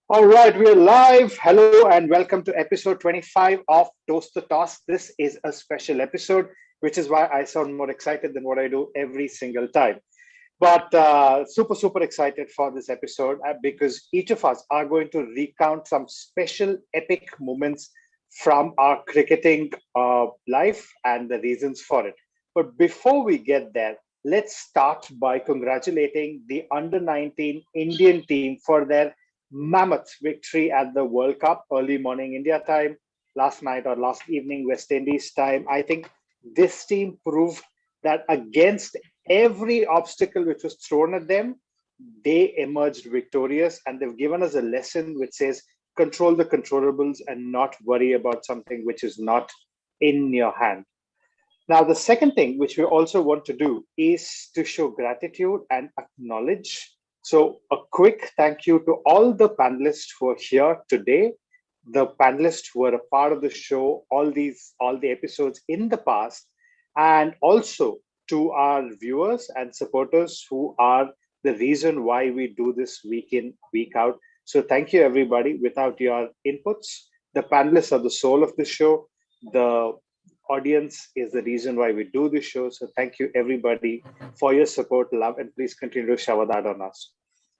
All right, we're live. Hello and welcome to episode 25 of Toast the Toss. This is a special episode, which is why I sound more excited than what I do every single time. But super excited for this episode because each of us are going to recount some special epic moments from our cricketing life and the reasons for it. But before we get there, let's start by congratulating the under 19 Indian team for their mammoth victory at the World Cup, early morning India time, last night or last evening West Indies time. I think this team proved that against every obstacle which was thrown at them, they emerged victorious, and they've given us a lesson which says control the controllables and not worry about something which is not in your hand. Now, the second thing which we also want to do is to show gratitude and acknowledge. So, a quick thank you to all the panelists who are here today, the panelists who were a part of the show, all the episodes in the past, and also to our viewers and supporters who are the reason why we do this week in, week out. So, thank you, everybody. Without your inputs, the panelists are the soul of the show. The audience is the reason why we do this show. So thank you everybody for your support, love, and please continue to shower that on us.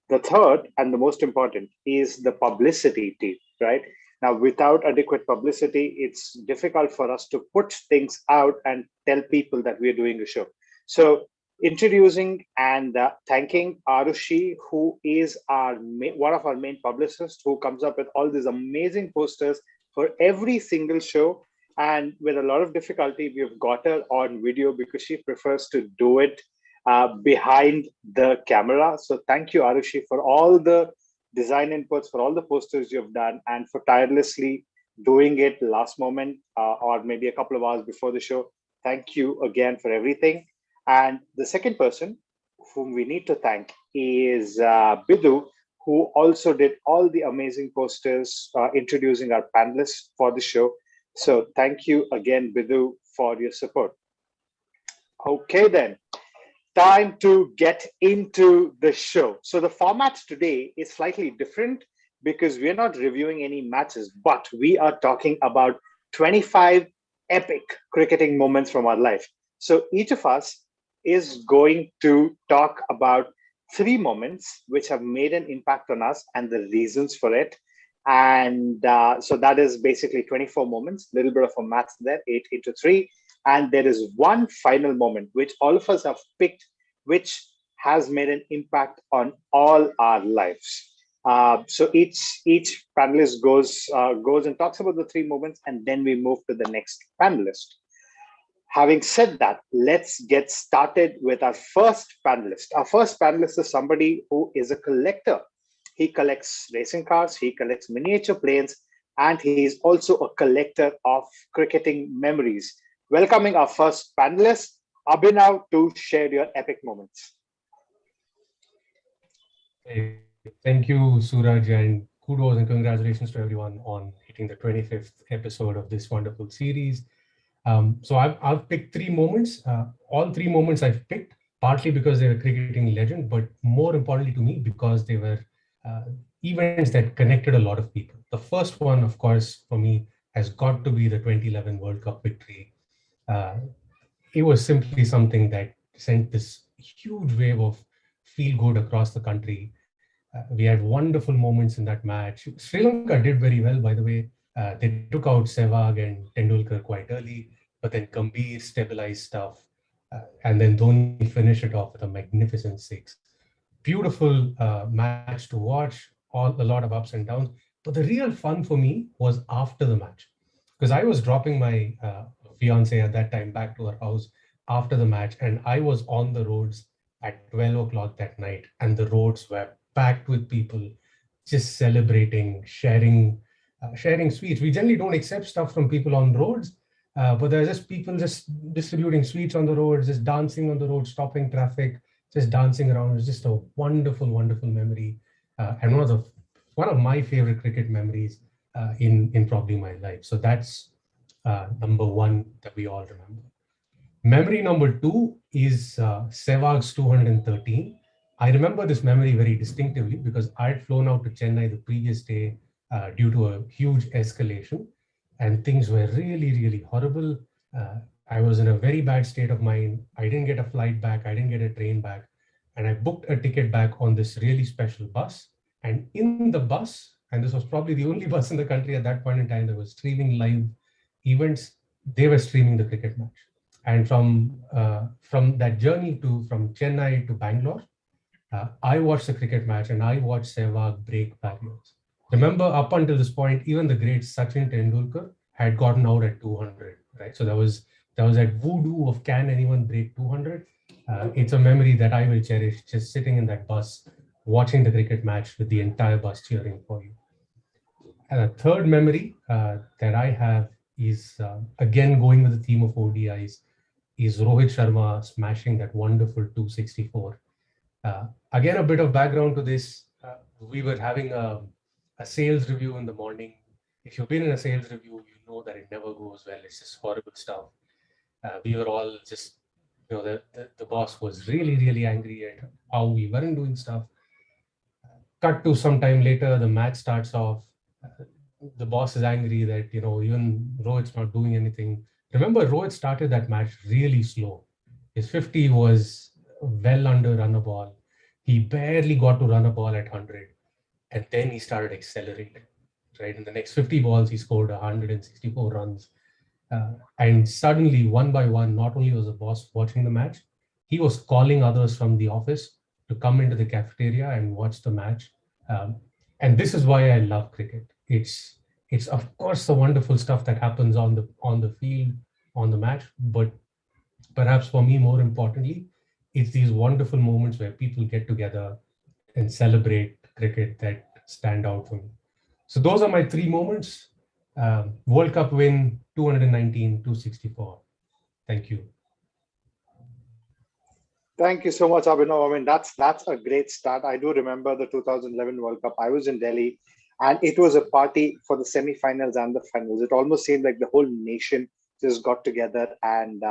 The third and the most important is the publicity team, right? Now, without adequate publicity, it's difficult for us to put things out and tell people that we're doing a show. So introducing and thanking Arushi, who is one of our main publicists, who comes up with all these amazing posters for every single show, and with a lot of difficulty, we've got her on video because she prefers to do it behind the camera. So thank you, Arushi, for all the design inputs, for all the posters you've done, and for tirelessly doing it last moment or maybe a couple of hours before the show. Thank you again for everything. And the second person whom we need to thank is Bidu, who also did all the amazing posters introducing our panelists for the show. So thank you again, Bidu, for your support. Okay, then. Time to get into the show. So the format today is slightly different because we're not reviewing any matches, but we are talking about 25 epic cricketing moments from our life. So each of us is going to talk about three moments which have made an impact on us and the reasons for it. And so that is basically 24 moments, a little bit of a math there, 8 into 3. And there is one final moment which all of us have picked, which has made an impact on all our lives. So each panelist goes and talks about the three moments, and then we move to the next panelist. Having said that, let's get started with our first panelist. Our first panelist is somebody who is a collector. He collects racing cars, he collects miniature planes, and he is also a collector of cricketing memories. Welcoming our first panelist, Abhinav, to share your epic moments. Hey, thank you, Suraj, and kudos and congratulations to everyone on hitting the 25th episode of this wonderful series. So I've picked three moments. All three moments I've picked, partly because they were cricketing legend, but more importantly to me, because they were events that connected a lot of people. The first one, of course, for me, has got to be the 2011 World Cup victory. It was simply something that sent this huge wave of feel good across the country. We had wonderful moments in that match. Sri Lanka did very well, by the way. They took out Sehwag and Tendulkar quite early, but then Gambhir stabilized stuff. And then Dhoni finished it off with a magnificent six. Beautiful match to watch, a lot of ups and downs. But the real fun for me was after the match, because I was dropping my fiance at that time back to her house after the match, and I was on the roads at 12 o'clock that night, and the roads were packed with people just celebrating, sharing sweets. We generally don't accept stuff from people on roads, but there are just people just distributing sweets on the roads, just dancing on the road, stopping traffic, just dancing around. It was just a wonderful memory, and one of my favorite cricket memories in probably my life. So that's number one that we all remember. Memory number two is Sehwag's 213. I remember this memory very distinctively because I had flown out to Chennai the previous day due to a huge escalation, and things were really, really horrible. I was in a very bad state of mind. I didn't get a flight back. I didn't get a train back. And I booked a ticket back on this really special bus. And in the bus, and this was probably the only bus in the country at that point in time that was streaming live events, they were streaming the cricket match. And from that journey from Chennai to Bangalore, I watched the cricket match and I watched Sehwag break barriers. Remember, up until this point, even the great Sachin Tendulkar had gotten out at 200, right? So there was that voodoo of can anyone break 200? It's a memory that I will cherish, just sitting in that bus, watching the cricket match with the entire bus cheering for you. And a third memory that I have is, again, going with the theme of ODIs, is Rohit Sharma smashing that wonderful 264. Again, a bit of background to this. We were having a sales review in the morning. If you've been in a sales review, you know that it never goes well. It's just horrible stuff. We were all just, the boss was really, really angry at how we weren't doing stuff. Cut to some time later, the match starts off. The boss is angry that, even Rohit's not doing anything. Remember, Rohit started that match really slow. His 50 was well under run a ball. He barely got to run a ball at 100. And then he started accelerating, right? In the next 50 balls, he scored 164 runs. And suddenly, one by one, not only was the boss watching the match, he was calling others from the office to come into the cafeteria and watch the match. And this is why I love cricket. It's of course the wonderful stuff that happens on the field, on the match, but perhaps for me, more importantly, it's these wonderful moments where people get together and celebrate cricket that stand out for me. So those are my three moments. World Cup win, 219, 264. Thank you. Thank you so much, Abhinav. I mean, that's a great start. I do remember the 2011 World Cup. I was in Delhi, and it was a party for the semi-finals and the finals. It almost seemed like the whole nation just got together and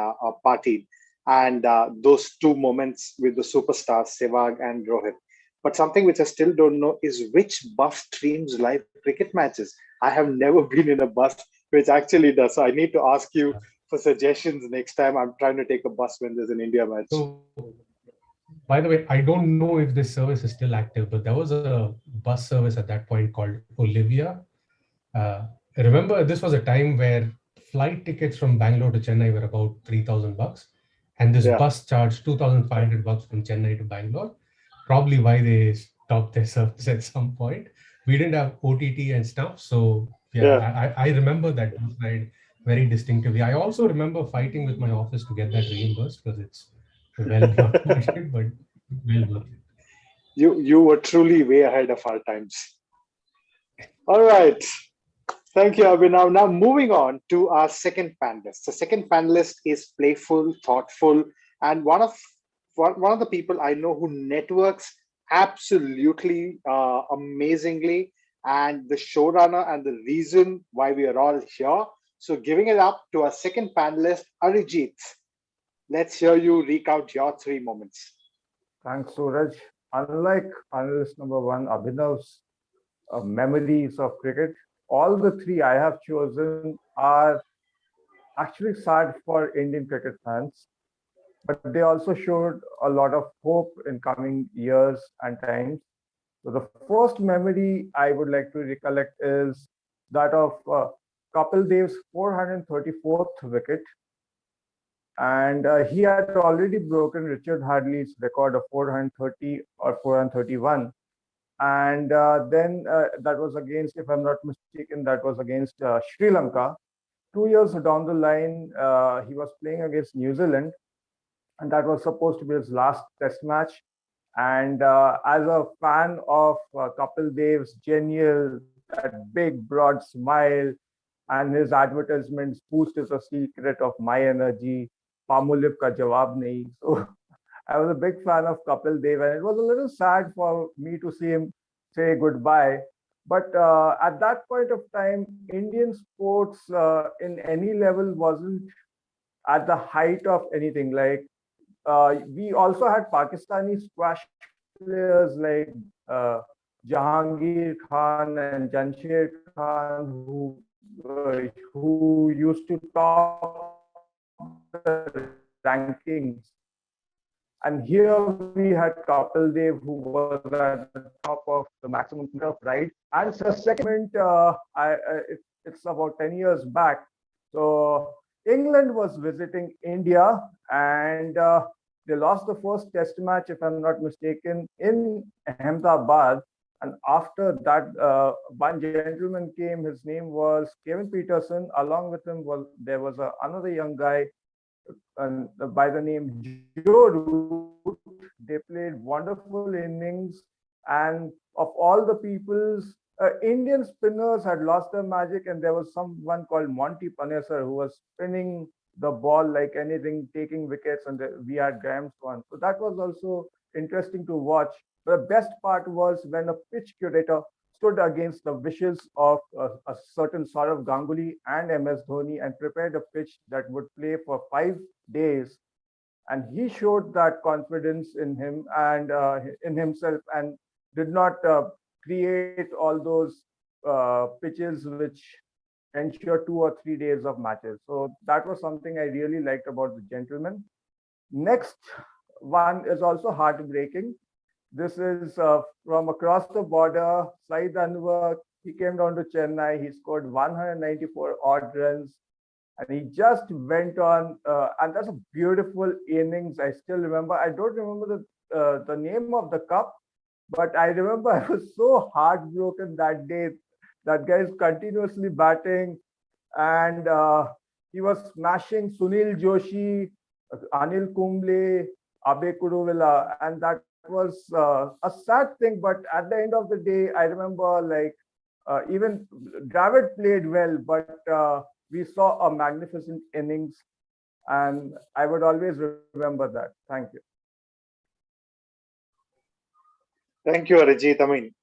partied. And those two moments with the superstars, Sehwag and Rohit. But something which I still don't know is which bus streams live cricket matches. I have never been in a bus which actually does. So I need to ask you for suggestions next time I'm trying to take a bus when there's an India match. So, by the way, I don't know if this service is still active, but there was a bus service at that point called Olivia. Remember, this was a time where flight tickets from Bangalore to Chennai were about 3,000 bucks, and this bus charged 2,500 bucks from Chennai to Bangalore. Probably why they stopped their service at some point. We didn't have OTT and stuff, so I remember that bus ride very distinctively. I also remember fighting with my office to get that reimbursed because it's well beyond budget, but well worth it. You were truly way ahead of our times. All right. Thank you, Abhinav. Now moving on to our second panelist. The second panelist is playful, thoughtful, and one of the people I know who networks absolutely amazingly, and the showrunner and the reason why we are all here. So giving it up to our second panelist, Arijit. Let's hear you recount your three moments. Thanks, Suraj. Unlike panelist number one, Abhinav's memories of cricket, all the three I have chosen are actually sad for Indian cricket fans, but they also showed a lot of hope in coming years and times. So the first memory I would like to recollect is that of Kapil Dev's 434th wicket. And he had already broken Richard Hadley's record of 430 or 431. And then that was against, if I'm not mistaken, that was against Sri Lanka. 2 years down the line, he was playing against New Zealand, and that was supposed to be his last test match. And as a fan of Kapil Dev's genial, that big broad smile, and his advertisements, Boost is a secret of my energy, Palmolive ka jawab nahi. So I was a big fan of Kapil Dev, and it was a little sad for me to see him say goodbye. But at that point of time, Indian sports in any level wasn't at the height of anything. Like we also had Pakistani squash players like Jahangir Khan and Jamshed Khan, who used to top the rankings. And here we had Kapil Dev, who was at the top of the maximum of right. And so second, it's about 10 years back. So England was visiting India, and they lost the first test match, if I'm not mistaken, in Ahmedabad. And after that, one gentleman came. His name was Kevin Peterson. Along with him there was another young guy by the name Joe Root. They played wonderful innings, and of all the peoples, Indian spinners had lost their magic, and there was someone called Monty Panesar who was spinning the ball like anything, taking wickets, and we had Graham Swan. So that was also interesting to watch. But the best part was when a pitch curator stood against the wishes of a certain Saurav Ganguly and MS Dhoni and prepared a pitch that would play for 5 days. And he showed that confidence in him and in himself, and did not create all those pitches which ensure 2 or 3 days of matches. So that was something I really liked about the gentleman. Next one is also heartbreaking. This is from across the border. Saeed Anwar, he came down to Chennai. He scored 194 odd runs, and he just went on. And that's a beautiful innings. I still remember. I don't remember the name of the cup, but I remember I was so heartbroken that day. That guy is continuously batting, and he was smashing Sunil Joshi, Anil Kumble, Abe Kuruvilla, and that was a sad thing. But at the end of the day, I remember like even Dravid played well, but we saw a magnificent innings, and I would always remember that. Thank you. Thank you, Arijit. I mean,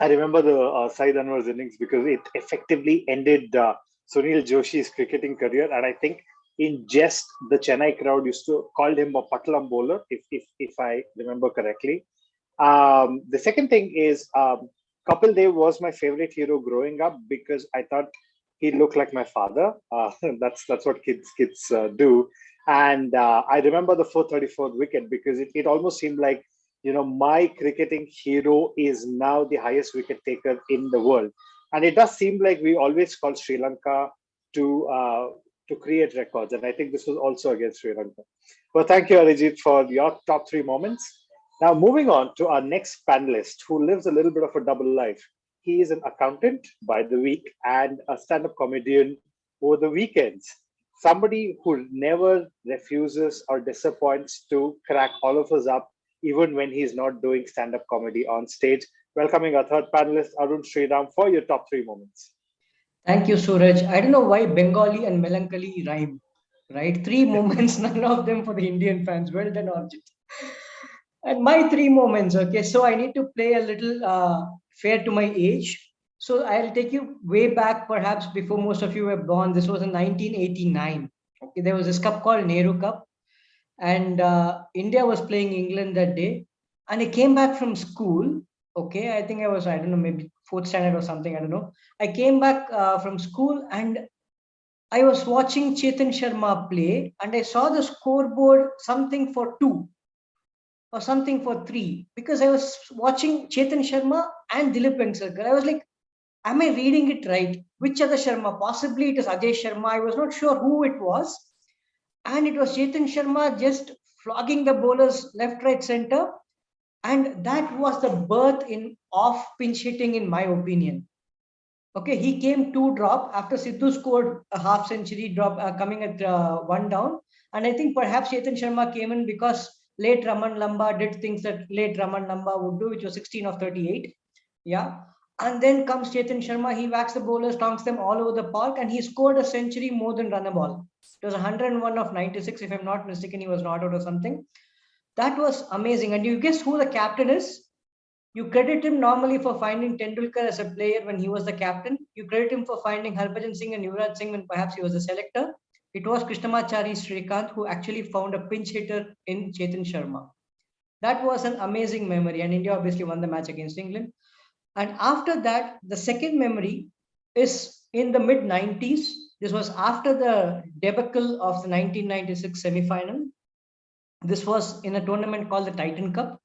I remember the Saeed Anwar's innings because it effectively ended Sunil Joshi's cricketing career, and I think in jest the Chennai crowd used to call him a Patlam bowler, if I remember correctly. The second thing is Kapil Dev was my favorite hero growing up because I thought he looked like my father. That's what kids do, and I remember the 434th wicket because it almost seemed like, you know, my cricketing hero is now the highest wicket taker in the world, and it does seem like we always call Sri Lanka to create records, and I think this was also against Sri Lanka. Well, thank you, Arijit, for your top 3 moments. Now, moving on to our next panelist, who lives a little bit of a double life. He is an accountant by the week and a stand-up comedian over the weekends. Somebody who never refuses or disappoints to crack all of us up, even when he's not doing stand-up comedy on stage. Welcoming our third panelist, Arun Sridharam, for your top 3 moments. Thank you, Suraj. I don't know why Bengali and melancholy rhyme, right? 3 moments, none of them for the Indian fans. Well done, Arjit. And my 3 moments, okay. So I need to play a little fair to my age. So I'll take you way back, perhaps before most of you were born. This was in 1989. Okay, there was this cup called Nehru Cup, and India was playing England that day. And I came back from school. Okay, I think I was, I don't know, maybe 4th standard or something. I don't know. I came back from school and I was watching Chetan Sharma play, and I saw the scoreboard something for 2 or something for 3, because I was watching Chetan Sharma and Dilip Venksankar. I was like, am I reading it right? Which other Sharma? Possibly it is Ajay Sharma. I was not sure who it was. And it was Chetan Sharma just flogging the bowlers left, right, center. And that was the birth of pinch hitting, in my opinion. Okay, he came 2 drop after Sidhu scored a half century drop, coming at 1 down. And I think perhaps Chetan Sharma came in because late Raman Lamba did things that late Raman Lamba would do, which was 16 of 38. Yeah. And then comes Chetan Sharma. He whacks the bowlers, tonks them all over the park, and he scored a century more than run a ball. It was 101 of 96. If I'm not mistaken, he was not out or something. That was amazing. And you guess who the captain is? You credit him normally for finding Tendulkar as a player when he was the captain. You credit him for finding Harbhajan Singh and Yuvraj Singh when perhaps he was a selector. It was Krishnamachari Srikanth who actually found a pinch hitter in Chetan Sharma. That was an amazing memory. And India obviously won the match against England. And after that, the second memory is in the mid-90s. This was after the debacle of the 1996 semi-final. This was in a tournament called the Titan Cup.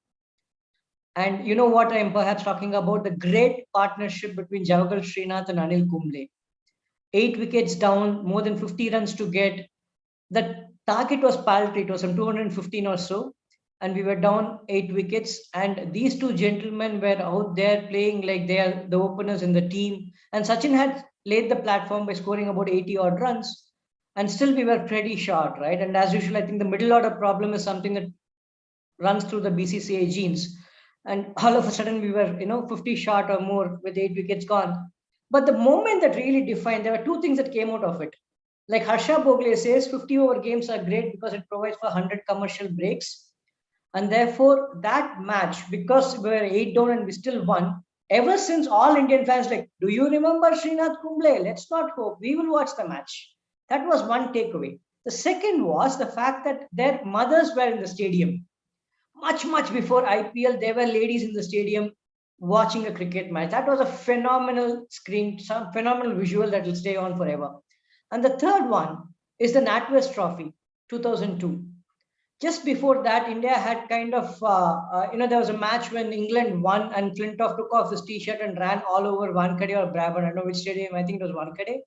And you know what I am perhaps talking about? The great partnership between Javagal Srinath and Anil Kumble. 8 wickets down, more than 50 runs to get. The target was paltry, it was some 215 or so. And we were down 8 wickets. And these two gentlemen were out there playing like they are the openers in the team. And Sachin had laid the platform by scoring about 80 odd runs. And still we were pretty short, right? And as usual, I think the middle order problem is something that runs through the BCCI genes. And all of a sudden we were, 50 short or more with 8 wickets gone. But the moment that really defined, there were two things that came out of it. Like Harsha Bogle says, 50-over games are great because it provides for 100 commercial breaks. And therefore, that match, because we were 8 down and we still won, ever since all Indian fans like, do you remember Srinath Kumble? Let's not hope. We will watch the match. That was one takeaway. The second was the fact that their mothers were in the stadium. Much before IPL, there were ladies in the stadium watching a cricket match. That was a phenomenal screen, some phenomenal visual that will stay on forever. And the third one is the Natwest Trophy, 2002. Just before that, India had kind of, there was a match when England won and Flintoff took off his t-shirt and ran all over Wankhede or Brabourne. I don't know which stadium, I think it was Wankhede.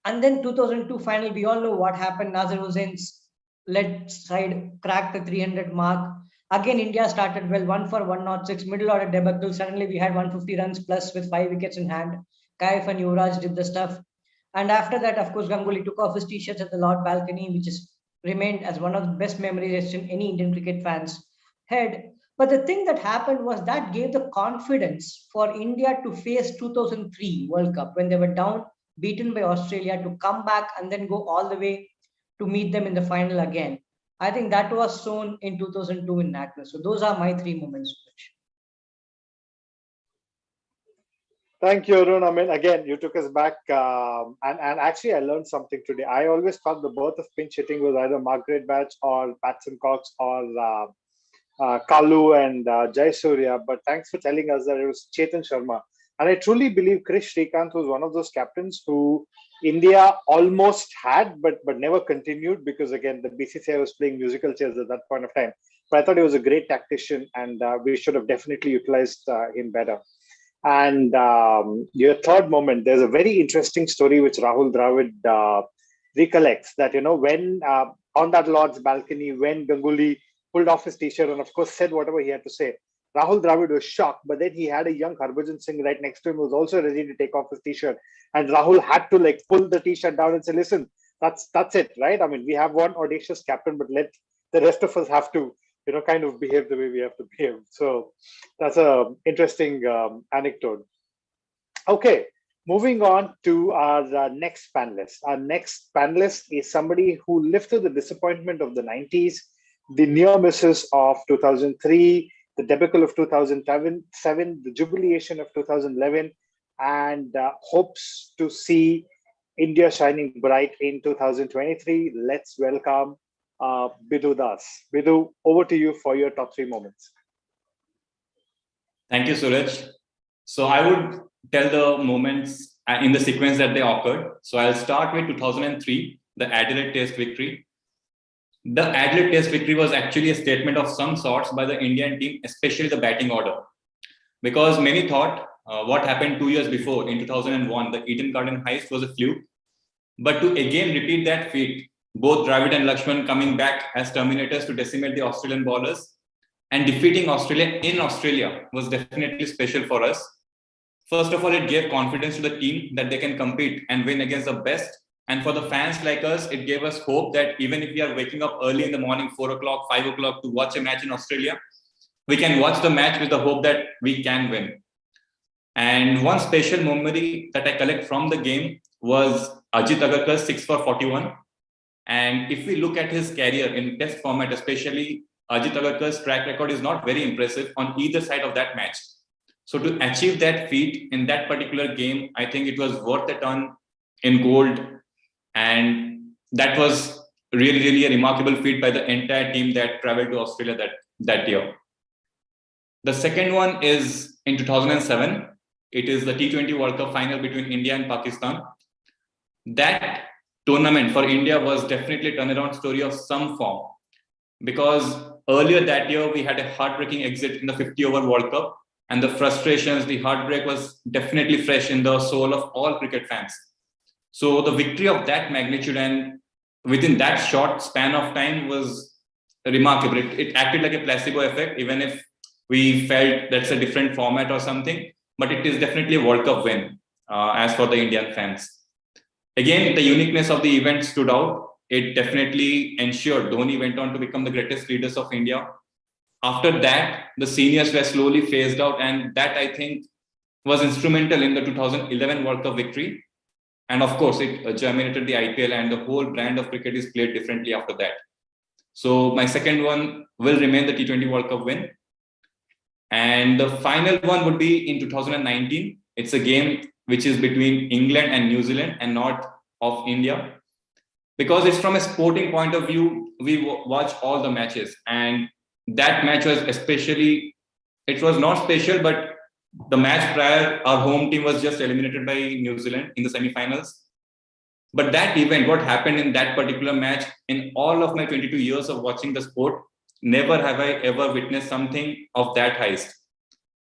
And then 2002 final, we all know what happened. Nazar Hussain's led side cracked the 300 mark. Again, India started well, 1 for 106, middle order debacle. Suddenly we had 150 runs plus with 5 wickets in hand. Kaif and Yuvraj did the stuff. And after that, of course, Ganguly took off his t-shirts at the Lord balcony, which is remained as one of the best memories in any Indian cricket fans' head. But the thing that happened was that gave the confidence for India to face 2003 World Cup when they were down, beaten by Australia, to come back and then go all the way to meet them in the final again. I think that was sown in 2002 in Natwest. So those are my 3 moments. Thank you, Arun. I mean, again, you took us back. And actually, I learned something today. I always thought the birth of pinch hitting was either Mcgrath Batch or Patson Cox or Kalu and Jayasuriya. But thanks for telling us that it was Chetan Sharma. And I truly believe Krish Srikanth was one of those captains who India almost had, but never continued because, again, the BCCI was playing musical chairs at that point of time. But I thought he was a great tactician and we should have definitely utilized him better. And your third moment, there's a very interesting story which Rahul Dravid recollects that, when on that Lord's balcony, when Ganguly pulled off his t-shirt and, of course, said whatever he had to say, Rahul Dravid was shocked, but then he had a young Harbhajan Singh right next to him who was also ready to take off his t-shirt. And Rahul had to pull the t-shirt down and say, listen, that's it, right? I mean, we have one audacious captain, but let the rest of us have to, kind of behave the way we have to behave. So that's an interesting anecdote. Okay, moving on to our next panelist. Our next panelist is somebody who lived through the disappointment of the 90s, the near misses of 2003, the debacle of 2007, the jubilation of 2011, and hopes to see India shining bright in 2023. Let's welcome Bidhu Das. Bidhu, over to you for your top 3 moments. Thank you, Suraj. So I would tell the moments in the sequence that they occurred. So I'll start with 2003, the Adelaide Test victory. The Adelaide Test victory was actually a statement of some sorts by the Indian team, especially the batting order. Because many thought what happened 2 years before in 2001, the Eden Garden heist was a fluke. But to again repeat that feat, both Dravid and Lakshman coming back as terminators to decimate the Australian bowlers and defeating Australia in Australia was definitely special for us. First of all, it gave confidence to the team that they can compete and win against the best. And for the fans like us, it gave us hope that even if we are waking up early in the morning, 4 o'clock, 5 o'clock to watch a match in Australia, we can watch the match with the hope that we can win. And one special memory that I collect from the game was Ajit Agarkar's 6 for 41. And if we look at his career in test format, especially Ajit Agarkar's track record is not very impressive on either side of that match. So to achieve that feat in that particular game, I think it was worth a ton in gold. And that was really a remarkable feat by the entire team that traveled to Australia that year. The second one is in 2007. It is the T20 World Cup final between India and Pakistan. That tournament for India was definitely a turnaround story of some form, because earlier that year we had a heartbreaking exit in the 50-over World Cup, and the frustrations, the heartbreak was definitely fresh in the soul of all cricket fans. So the victory of that magnitude and within that short span of time was remarkable. It acted like a placebo effect, even if we felt that's a different format or something, but it is definitely a World Cup win as for the Indian fans. Again, the uniqueness of the event stood out. It definitely ensured Dhoni went on to become the greatest leaders of India. After that, the seniors were slowly phased out, and that, I think, was instrumental in the 2011 World Cup victory. And of course, it germinated the IPL, and the whole brand of cricket is played differently after that. So my second one will remain the T20 World Cup win. And the final one would be in 2019. It's a game which is between England and New Zealand and not of India. Because it's from a sporting point of view, we watch all the matches. And that match was especially, it was not special, but the match prior, our home team was just eliminated by New Zealand in the semifinals. But that event, what happened in that particular match, in all of my 22 years of watching the sport, never have I ever witnessed something of that heist.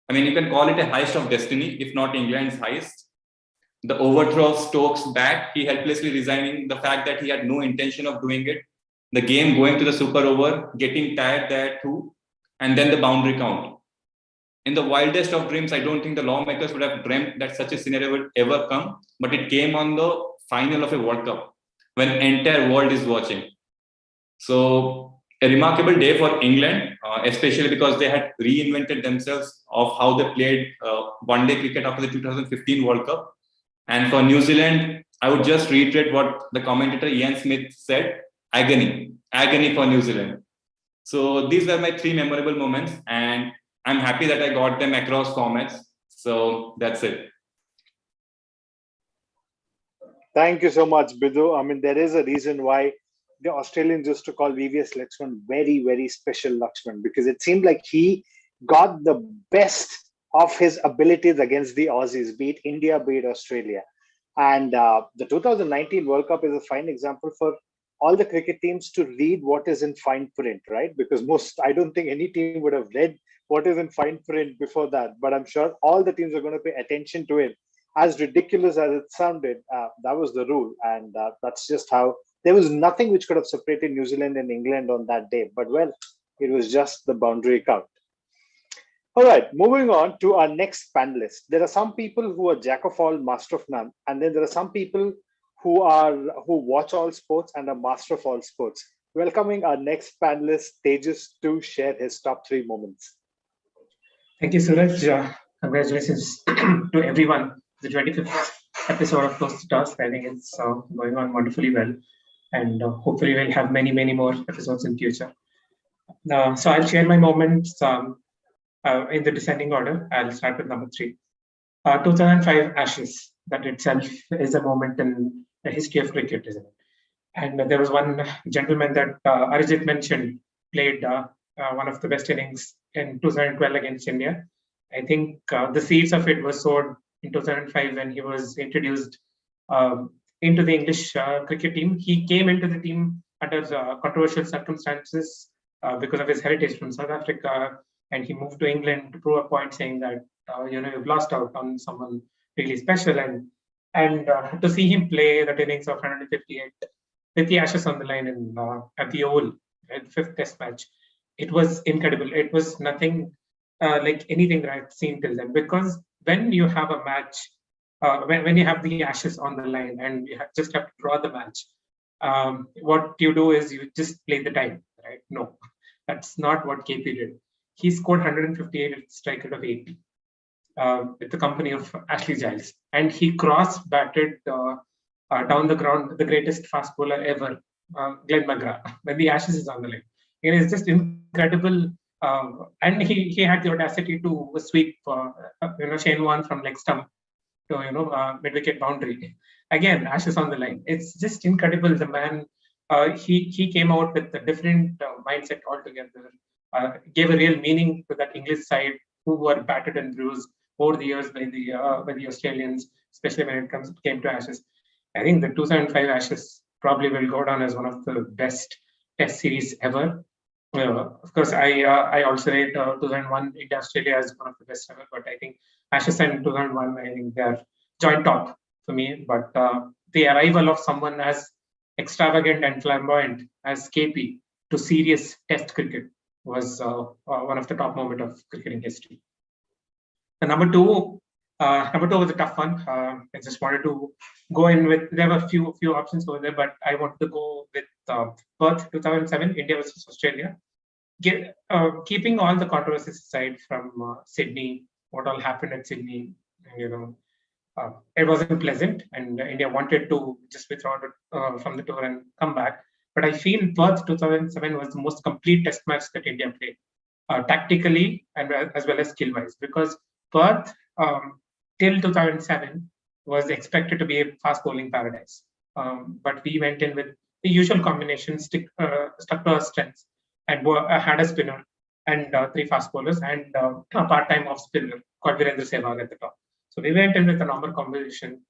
I mean, you can call it a heist of destiny, if not England's heist. The overthrow of Stokes' bat, he helplessly resigning, the fact that he had no intention of doing it, the game going to the super over, getting tired there too, and then the boundary count. In the wildest of dreams, I don't think the lawmakers would have dreamt that such a scenario would ever come, but it came on the final of a World Cup when entire world is watching. So a remarkable day for England, especially because they had reinvented themselves of how they played one-day cricket after the 2015 World Cup. And for New Zealand, I would just reiterate what the commentator Ian Smith said, agony for New Zealand. So these were my three memorable moments, and I'm happy that I got them across formats. So that's it. Thank you so much, Bidu. I mean, there is a reason why the Australians used to call VVS Lakshman very, very special Lakshman, because it seemed like he got the best of his abilities against the Aussies, be it India, be it Australia. And the 2019 World Cup is a fine example for all the cricket teams to read what is in fine print, right? Because I don't think any team would have read what is in fine print before that. But I'm sure all the teams are going to pay attention to it. As ridiculous as it sounded, that was the rule. And that's just how, there was nothing which could have separated New Zealand and England on that day. But well, it was just the boundary count. All right, moving on to our next panelist. There are some people who are jack of all, master of none. And then there are some people who watch all sports and are master of all sports. Welcoming our next panelist, Tejas, to share his top 3 moments. Thank you, Suraj. Congratulations to everyone. The 25th episode of Toast to Task. I think it's going on wonderfully well. And hopefully we'll have many, many more episodes in future. So I'll share my moments in the descending order. I'll start with number 3. 2005 Ashes. That itself is a moment in the history of cricket, isn't it? And there was one gentleman that Arijit mentioned played one of the best innings in 2012 against India. I think the seeds of it were sown in 2005 when he was introduced into the English cricket team. He came into the team under controversial circumstances because of his heritage from South Africa, and he moved to England to prove a point, saying that you've lost out on someone really special. And to see him play that innings of 158 with the Ashes on the line at the Oval, the 5th Test match, it was incredible. It was nothing like anything that I've seen till then, because when you have a match, when you have the Ashes on the line and you just have to draw the match, what you do is you just play the time, right? No, that's not what KP did. He scored 158 at a strike rate of 80 with the company of Ashley Giles, and he cross-batted down the ground the greatest fast bowler ever, Glenn Mcgrath, when the Ashes is on the line. It is just incredible. And he had the audacity to sweep Shane Warne from leg stump to mid-wicket boundary. Again, Ashes on the line. It's just incredible. The man, he came out with a different mindset altogether. Gave a real meaning to that English side who were battered and bruised over the years by the Australians, especially when it came to Ashes. I think the 2005 Ashes probably will go down as one of the best Test series ever. Of course, I also rate 2001 India Australia as one of the best ever, but I think Ashes and 2001, I think they are joint top for me. But the arrival of someone as extravagant and flamboyant as KP to serious Test cricket was one of the top moments of cricketing history. The number two was a tough one. I just wanted to go in with, there were a few options over there, but I wanted to go with Perth 2007, India versus Australia. Keeping all the controversies aside from Sydney, what all happened at Sydney, it wasn't pleasant, and India wanted to just withdraw from the tour and come back. But I feel Perth 2007 was the most complete Test match that India played, tactically and as well as skill-wise, because Perth till 2007 was expected to be a fast bowling paradise. But we went in with the usual combination, stuck to our strengths, and had a spinner and 3 fast bowlers and a part-time off spinner called Virendra Sehwag at the top. So we went in with a normal combination,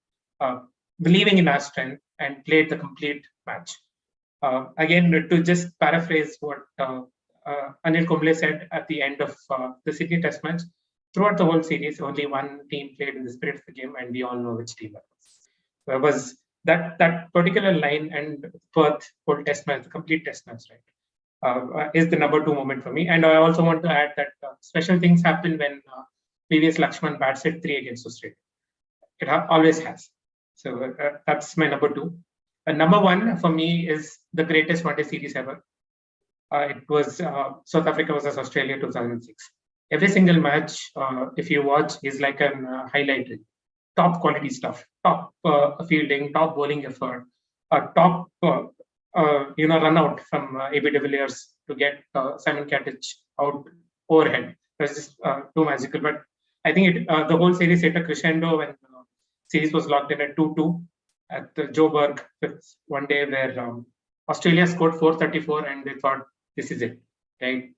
believing in our strength, and played the complete match. Again, to just paraphrase what Anil Kumble said at the end of the Sydney Test match, throughout the whole series, only one team played in the spirit of the game, and we all know which team that was. So it was that particular line and Perth whole Test match, the complete Test match, right, is the number 2 moment for me. And I also want to add that special things happen when previous Lakshman bats at 3 against Australia. It always has. So that's my number 2. And number 1 for me is the greatest one-day series ever. It was South Africa versus Australia 2006. Every single match, if you watch, is like an highlight reel. Top quality stuff, top fielding, top bowling effort, top run out from AB de Villiers to get Simon Catich out overhead. It was just too magical. But I think the whole series hit a crescendo when series was locked in at 2-2 at the Joburg one day, where Australia scored 434 and they thought, this is it, right?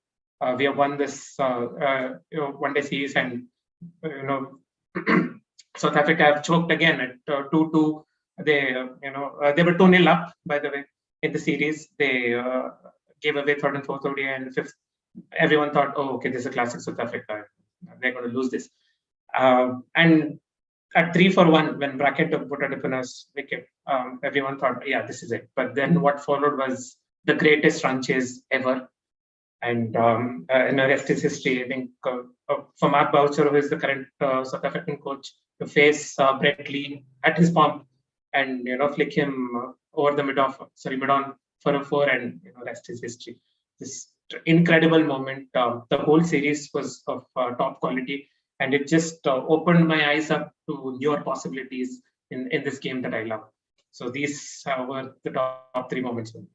We have won this one-day series, and South Africa have choked again at 2-2. They were 2-0 up, by the way, in the series. They gave away 3rd and 4th ODI, and 5th. Everyone thought, oh, okay, this is a classic South Africa. They're going to lose this. And at 3-for-1, when Brackett took Butadipana's wicket, everyone thought, yeah, this is it. But then what followed was the greatest run chase ever. And in the rest is history. I think for Mark Boucher, who is the current South African coach, to face Brett Lee at his pomp and flick him over the mid-on for a 4, and rest is history. This incredible moment. The whole series was of top quality, and it just opened my eyes up to newer possibilities in this game that I love. So these were the top 3 moments for me.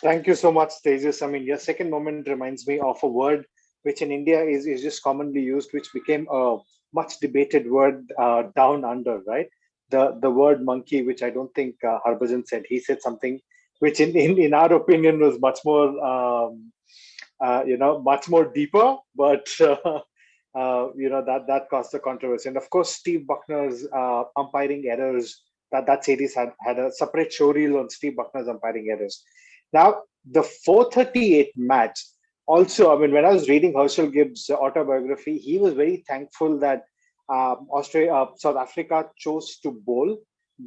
Thank you so much, Tejas. I mean, your second moment reminds me of a word which in India is just commonly used, which became a much debated word down under, right? The word monkey, which I don't think Harbhajan said. He said something which in our opinion was much more, much more deeper, but that caused a controversy. And of course, Steve Buckner's umpiring errors, that series had a separate show reel on Steve Buckner's umpiring errors. Now, the 438 match, also, I mean, when I was reading Herschel Gibbs' autobiography, he was very thankful that South Africa chose to bowl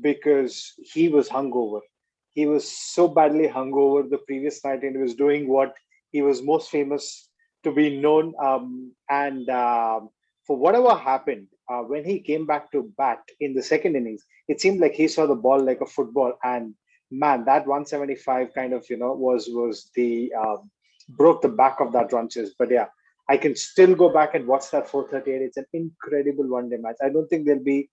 because he was hungover. He was so badly hungover the previous night, and he was doing what he was most famous to be known. For whatever happened, when he came back to bat in the second innings, it seemed like he saw the ball like a football, and man, that 175 kind of, was the broke the back of that run chase. But yeah, I can still go back and watch that 438. It's an incredible one-day match. I don't think there'll be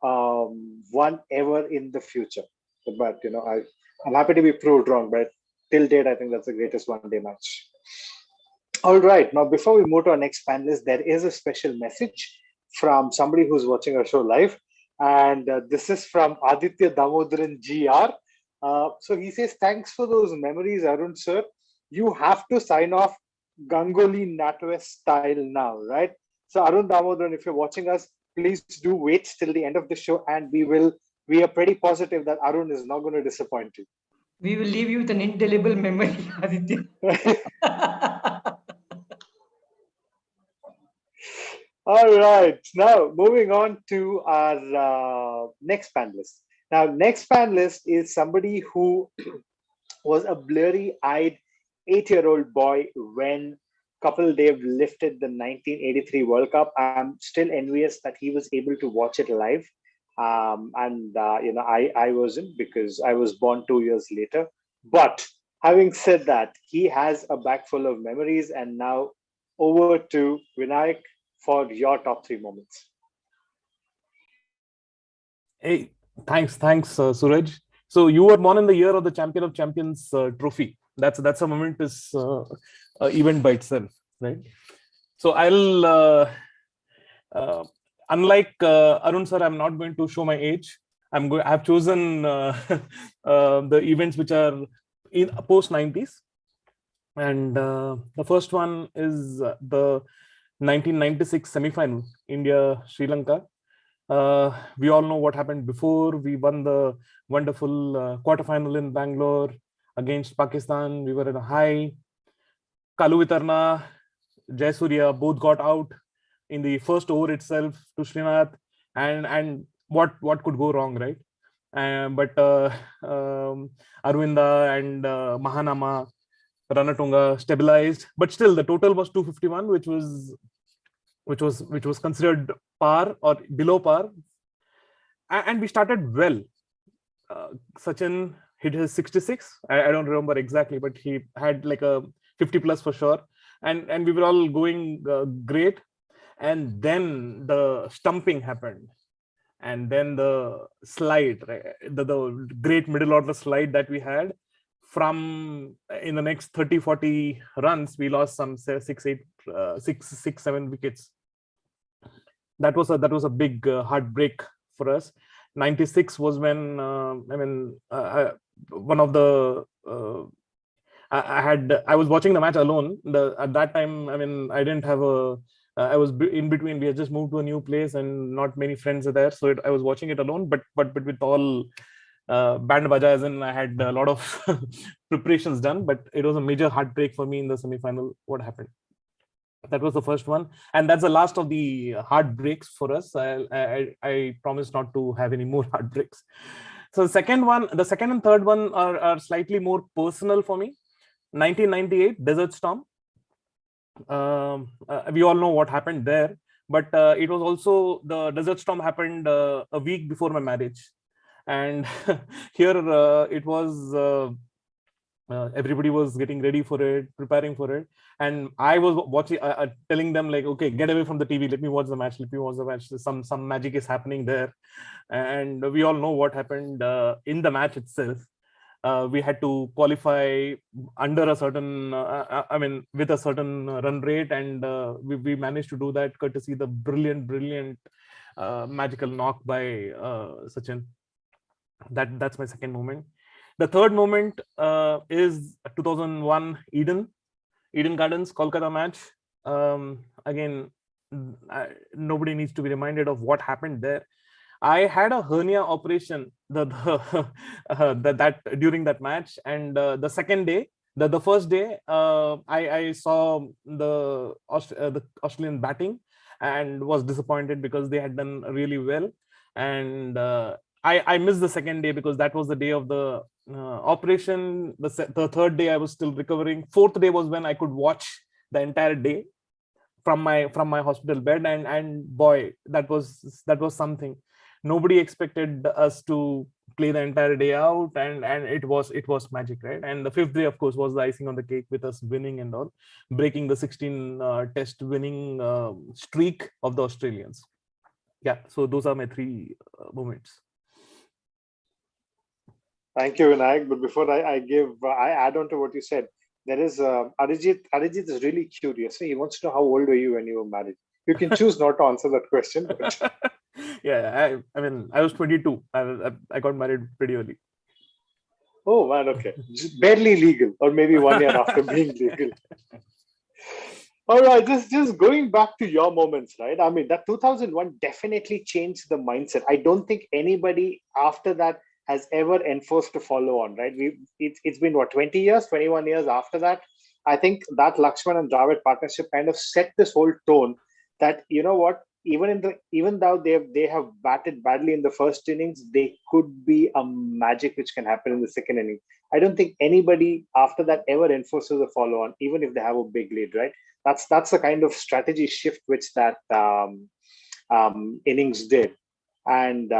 one ever in the future. But I'm happy to be proved wrong. But till date, I think that's the greatest one-day match. All right. Now, before we move to our next panelist, there is a special message from somebody who's watching our show live, and this is from Aditya Damodaran GR. So he says, thanks for those memories, Arun sir. You have to sign off Ganguly Natwest style now, right? So Arun Damodaran, if you're watching us, please do wait till the end of the show, and we are pretty positive that Arun is not going to disappoint you. We will leave you with an indelible memory, Aditya. All right. Now, moving on to our next panelist. Now, next panelist is somebody who was a blurry-eyed 8-year-old boy when Kapil Dev lifted the 1983 World Cup. I'm still envious that he was able to watch it live. I wasn't, because I was born 2 years later. But having said that, he has a bag full of memories. And now over to Vinayak for your top 3 moments. Hey, thanks, Suraj. So you were born in the year of the Champion of Champions trophy. That's a momentous event by itself, right? So unlike Arun sir, I'm not going to show my age. I've chosen the events which are in post 90s, and the first one is the 1996 semi-final, India Sri Lanka. We all know what happened before. We won the wonderful quarterfinal in Bangalore against Pakistan. We were in a high. Kalu Vitarna, Jayasuriya both got out in the first over itself to Srinath, and what could go wrong, right? But Arvinda and Mahanama, Ranatunga stabilized, but still the total was 251, which was considered par or below par, and we started well. Sachin hit his 66. I don't remember exactly, but he had like a 50 plus for sure, and we were all going great. And then the stumping happened, and then the slide, right? the great middle order slide that we had. From in the next 30-40 runs, we lost some 6-7 wickets. That was a big heartbreak for us. 96 was when one of the I was watching the match alone. At that time, I didn't have I was in between. We had just moved to a new place, and not many friends are there, so I was watching it alone. But with all band bajas, and I had a lot of preparations done. But it was a major heartbreak for me in the semi-final. What happened? That was the first one, and that's the last of the heartbreaks for us. I promise not to have any more heartbreaks. So the second and third one are slightly more personal for me. 1998 Desert Storm. We all know what happened there, but it was also, the Desert Storm happened a week before my marriage, and here it was. Everybody was getting ready for it, preparing for it, and I was watching, telling them like, okay, get away from the TV, let me watch the match. Some magic is happening there. And we all know what happened in the match itself. We had to qualify under a certain with a certain run rate, and we managed to do that courtesy the brilliant magical knock by Sachin. That's my second moment. The third moment is 2001 Eden Gardens Kolkata match. Again, nobody needs to be reminded of what happened there. I had a hernia operation that during that match, and the second day, the first day, I saw the Australian batting and was disappointed because they had done really well, and I missed the second day because that was the day of the operation. The third day I was still recovering. Fourth day was when I could watch the entire day from my hospital bed, and boy, that was something. Nobody expected us to play the entire day out, and it was magic, right? And the fifth day, of course, was the icing on the cake with us winning and all, breaking the 16 test winning streak of the Australians. Yeah, so those are my three moments. Thank you, Vinayak. But before I add on to what you said, there is Arijit is really curious. He wants to know how old were you when you were married. You can choose not to answer that question. But... Yeah, I was 22. I got married pretty early. Oh man, okay. Barely legal, or maybe 1 year after being legal. All right, just going back to your moments, right? I mean, that 2001 definitely changed the mindset. I don't think anybody after that has ever enforced to follow on, right? It's been what, 20 years, 21 years after that. I think that Lakshman and Dravid partnership kind of set this whole tone that, you know what, even though they have batted badly in the first innings, they could be a magic which can happen in the second inning. I don't think anybody after that ever enforces a follow on, even if they have a big lead, right? That's the kind of strategy shift which that innings did. And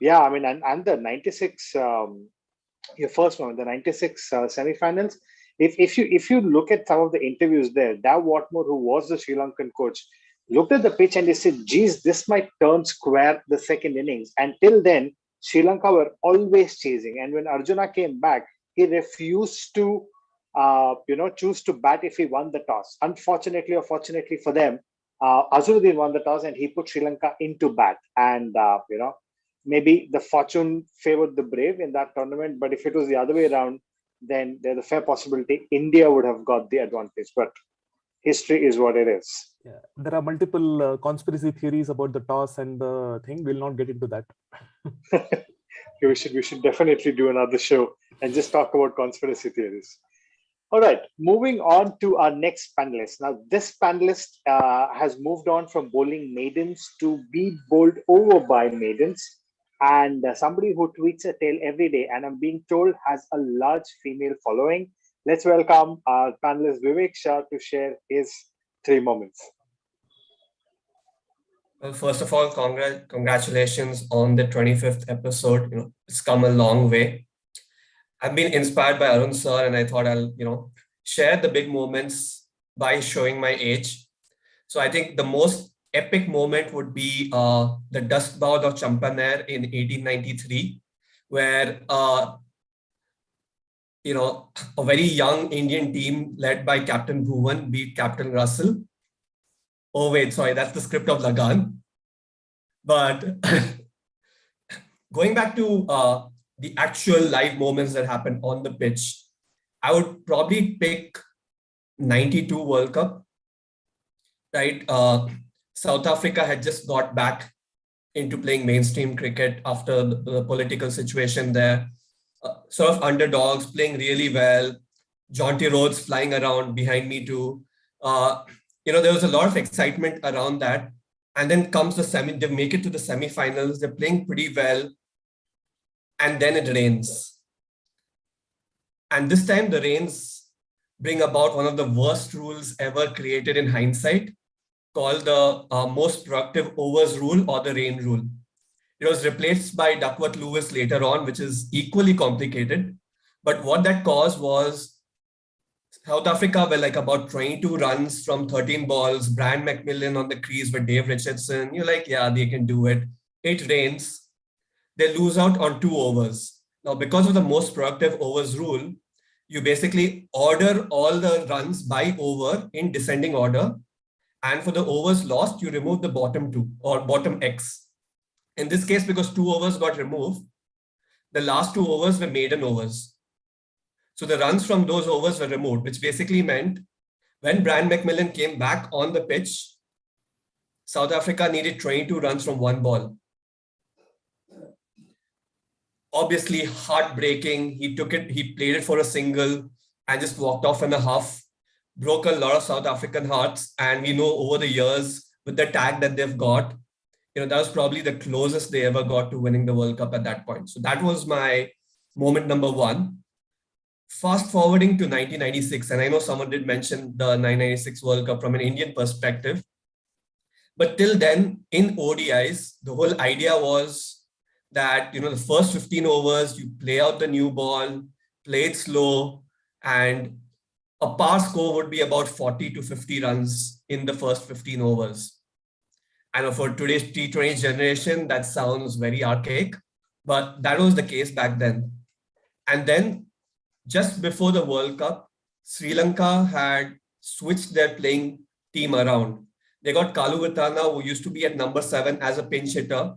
yeah, I mean, and the 96 your first one, the 96 semifinals. If you look at some of the interviews there, Dav Watmore, who was the Sri Lankan coach, looked at the pitch and he said, geez, this might turn square the second innings. And till then, Sri Lanka were always chasing. And when Arjuna came back, he refused to choose to bat if he won the toss. Unfortunately or fortunately for them, Azharuddin won the toss and he put Sri Lanka into bat. And, maybe the fortune favored the brave in that tournament. But if it was the other way around, then there's a fair possibility India would have got the advantage. But history is what it is. Yeah, there are multiple conspiracy theories about the toss and the thing. We'll not get into that. we should definitely do another show and just talk about conspiracy theories. All right, moving on to our next panelist. Now, this panelist has moved on from bowling maidens to be bowled over by maidens, and somebody who tweets a tale every day, and I'm being told has a large female following. Let's welcome our panelist Vivek Shah to share his 3 moments. Well, first of all, congratulations on the 25th episode. It's come a long way. I've been inspired by Arun sir, and I thought I'll, share the big moments by showing my age. So I think the most epic moment would be the dust bowl of Champaner in 1893, where a very young Indian team led by Captain Bhuvan beat Captain Russell. Oh wait, sorry, that's the script of Lagan. But going back to the actual live moments that happened on the pitch, I would probably pick 92 World Cup, right? South Africa had just got back into playing mainstream cricket after the political situation there. Sort of underdogs, playing really well. Jaunty Rhodes flying around behind me too. There was a lot of excitement around that. And then comes the they make it to the semi-finals. They're playing pretty well. And then it rains. And this time the rains bring about one of the worst rules ever created in hindsight, called the most productive overs rule, or the rain rule. It was replaced by Duckworth-Lewis later on, which is equally complicated. But what that caused was South Africa were like about 22 runs from 13 balls, Brian McMillan on the crease with Dave Richardson. You're like, yeah, they can do it. It rains. They lose out on 2 overs. Now, because of the most productive overs rule, you basically order all the runs by over in descending order. And for the overs lost, you remove the bottom 2 or bottom X. In this case, because 2 overs got removed, the last 2 overs were maiden overs. So the runs from those overs were removed, which basically meant when Brian McMillan came back on the pitch, South Africa needed 22 runs from 1 ball. Obviously heartbreaking. He played it for a single and just walked off in a half. Broke a lot of South African hearts. And we know over the years with the tag that they've got, that was probably the closest they ever got to winning the World Cup at that point. So that was my moment number 1. Fast forwarding to 1996, and I know someone did mention the 1996 World Cup from an Indian perspective. But till then, in ODIs, the whole idea was that, the first 15 overs, you play out the new ball, play it slow, and a par score would be about 40 to 50 runs in the first 15 overs. And for today's T20 generation, that sounds very archaic, but that was the case back then. And then just before the World Cup, Sri Lanka had switched their playing team around. They got Kalu Vitana, who used to be at number 7 as a pinch hitter,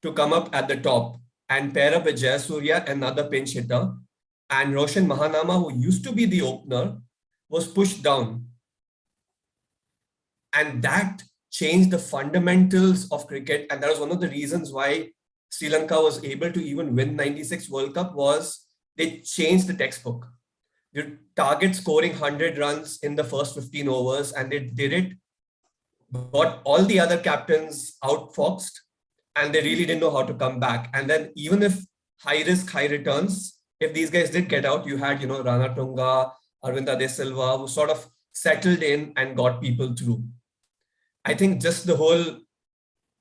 to come up at the top and pair up with Jayasuriya, another pinch hitter. And Roshan Mahanama, who used to be the opener, was pushed down. And that changed the fundamentals of cricket. And that was one of the reasons why Sri Lanka was able to even win 96 World Cup was they changed the textbook. You target scoring 100 runs in the first 15 overs, and they did it, got all the other captains outfoxed, and they really didn't know how to come back. And then even if high risk, high returns, if these guys did get out, you had, Rana Tunga, Arvinda De Silva, who sort of settled in and got people through. I think just the whole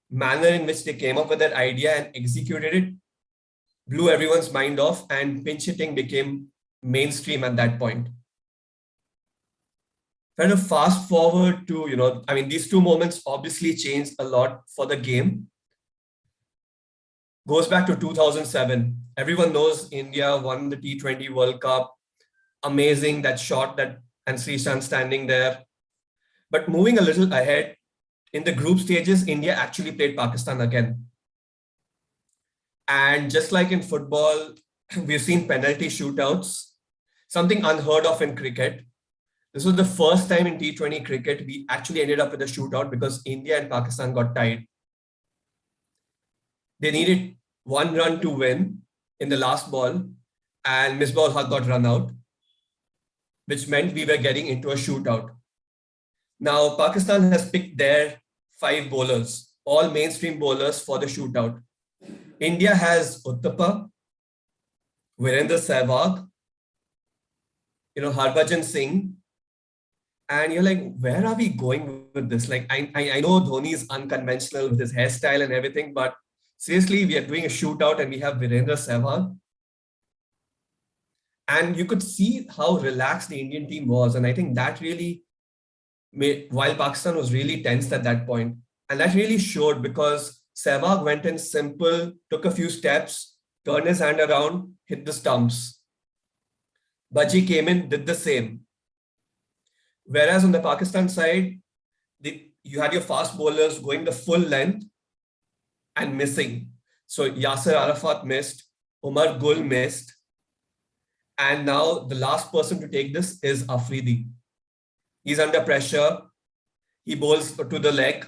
manner in which they came up with that idea and executed it blew everyone's mind off, and pinch hitting became mainstream at that point. Kind of fast forward to, these two moments obviously changed a lot for the game. Goes back to 2007. Everyone knows India won the T20 World Cup. Amazing, that shot and Srishant standing there. But moving a little ahead, in the group stages, India actually played Pakistan again. And just like in football, we've seen penalty shootouts, something unheard of in cricket. This was the first time in T20 cricket we actually ended up with a shootout because India and Pakistan got tied. They needed 1 run to win in the last ball, and Misbah-ul Haq got run out, which meant we were getting into a shootout. Now, Pakistan has picked their 5 bowlers, all mainstream bowlers for the shootout. India has Uttapa, Virendra Sehwag, Harbhajan Singh. And you're like, where are we going with this? Like, I know Dhoni is unconventional with his hairstyle and everything, but seriously, we are doing a shootout and we have Virendra Sehwag. And you could see how relaxed the Indian team was. And I think that really made, while Pakistan was really tense at that point, and that really showed because Sehwag went in simple, took a few steps, turned his hand around, hit the stumps. Baji came in, did the same. Whereas on the Pakistan side, you had your fast bowlers going the full length and missing. So Yasser Arafat missed, Umar Gul missed. And now the last person to take this is Afridi. He's under pressure. He bowls to the leg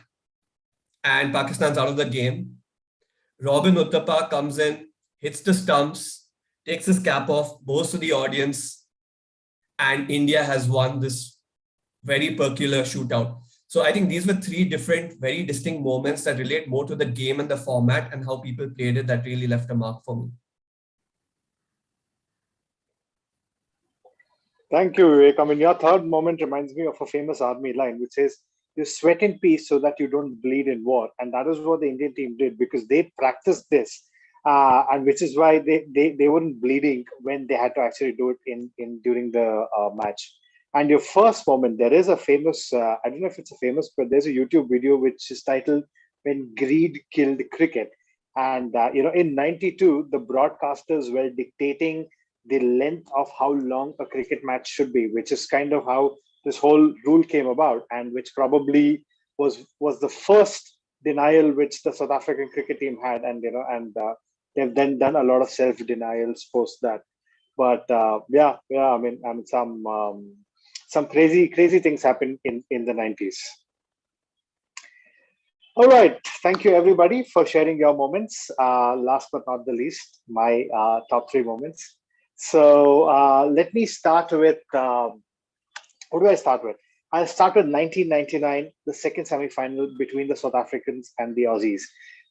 and Pakistan's out of the game. Robin Uttapa comes in, hits the stumps, takes his cap off, bowls to the audience, and India has won this very peculiar shootout. So I think these were 3 different, very distinct moments that relate more to the game and the format and how people played it that really left a mark for me. Thank you, Vivek. I mean, your third moment reminds me of a famous army line, which says, you sweat in peace so that you don't bleed in war. And that is what the Indian team did because they practiced this. And which is why they weren't bleeding when they had to actually do it during the match. And your first moment, there is a famous, I don't know if it's a famous, but there's a YouTube video which is titled When Greed Killed Cricket. And, in 92, the broadcasters were dictating the length of how long a cricket match should be, which is kind of how this whole rule came about, and which probably was the first denial which the South African cricket team had, and they've then done a lot of self-denials post that. But I mean some crazy things happened in the 90s. All right, thank you everybody for sharing your moments. Last but not the least, my top 3 moments. So let me start with, what do I start with? I'll start with 1999, the second semi-final between the South Africans and the Aussies.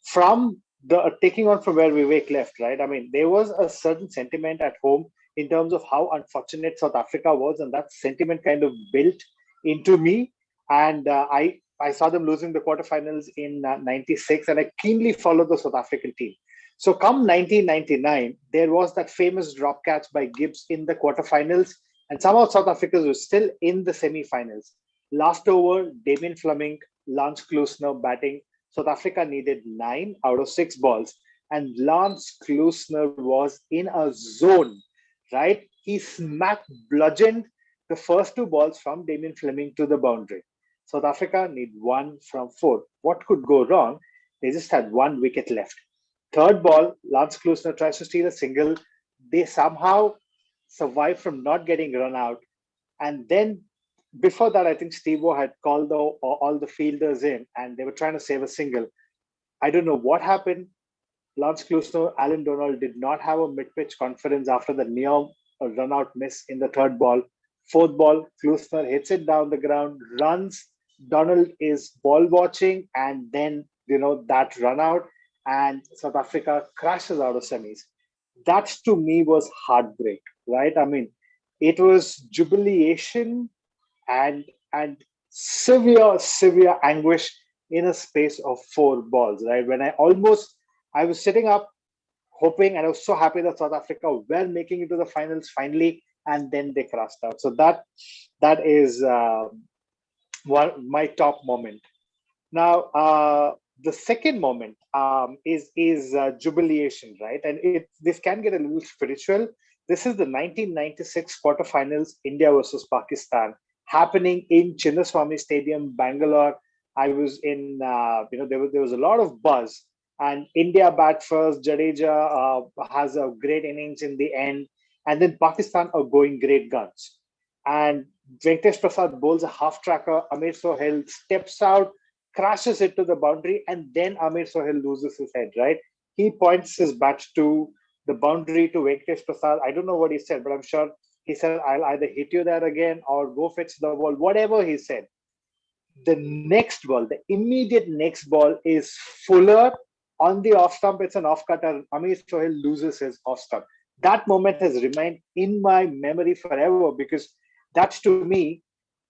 From the taking on from where Vivek left, right? I mean, there was a certain sentiment at home in terms of how unfortunate South Africa was, and that sentiment kind of built into me. And I saw them losing the quarterfinals in 96, and I keenly followed the South African team. So come 1999, there was that famous drop catch by Gibbs in the quarterfinals, and somehow South Africa was still in the semi-finals. Last over, Damien Fleming, Lance Klusener batting. South Africa needed 9 out of 6 balls, and Lance Klusener was in a zone, right? He bludgeoned the first 2 balls from Damien Fleming to the boundary. South Africa need 1 from 4. What could go wrong? They just had 1 wicket left. Third ball, Lance Klusener tries to steal a single. They somehow survive from not getting run out. And then before that, I think Steve-O had called all the fielders in, and they were trying to save a single. I don't know what happened. Lance Klusener, Alan Donald did not have a mid-pitch conference after the near run-out miss in the third ball. Fourth ball, Klusener hits it down the ground, runs. Donald is ball watching, and then that run out, and South Africa crashes out of semis. That to me was heartbreak, right? I mean, it was jubilation and severe anguish in a space of four balls, right? When I was sitting up hoping, and I was so happy that South Africa were making it to the finals finally, and then they crashed out. So that is one my top moment. Now, the second moment is jubilation, right? And this can get a little spiritual. This is the 1996 quarterfinals, India versus Pakistan, happening in Chinnaswamy Stadium, Bangalore. I was in, there was a lot of buzz, and India bat first. Jadeja has a great innings in the end, and then Pakistan are going great guns. And Venkatesh Prasad bowls a half tracker. Amir Sohail steps out, crashes it to the boundary, and then Amir Sohail loses his head, right? He points his bat to the boundary to Venkatesh Prasad. I don't know what he said, but I'm sure he said, I'll either hit you there again or go fetch the ball, whatever he said. The next ball, the immediate next ball is Fuller on the off stump. It's an off cutter. Amir Sohail loses his off stump. That moment has remained in my memory forever, because that to me,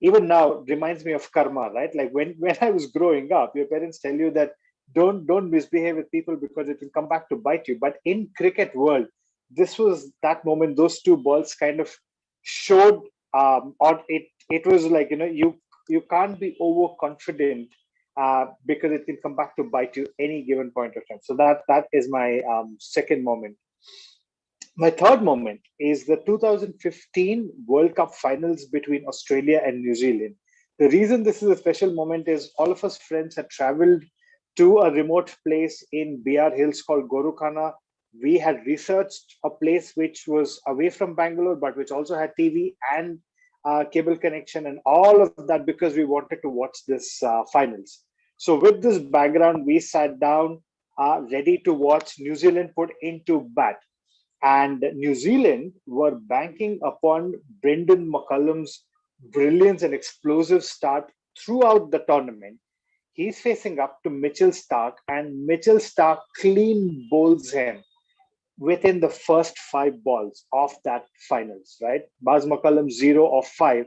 even now, reminds me of karma, right? Like when I was growing up, your parents tell you that don't misbehave with people because it will come back to bite you. But in cricket world, this was that moment. Those two balls kind of showed, or it was like, you can't be overconfident because it can come back to bite you any given point of time. So that is my second moment. My third moment is the 2015 World Cup finals between Australia and New Zealand. The reason this is a special moment is all of us friends had traveled to a remote place in BR Hills called Gorukhana. We had researched a place which was away from Bangalore, but which also had TV and cable connection and all of that, because we wanted to watch this finals. So with this background, we sat down ready to watch New Zealand put into bat. And New Zealand were banking upon Brendan McCullum's brilliance and explosive start throughout the tournament. He's facing up to Mitchell Starc, and Mitchell Starc clean bowls him within the first 5 balls of that finals, right? Baz McCullum 0 of 5.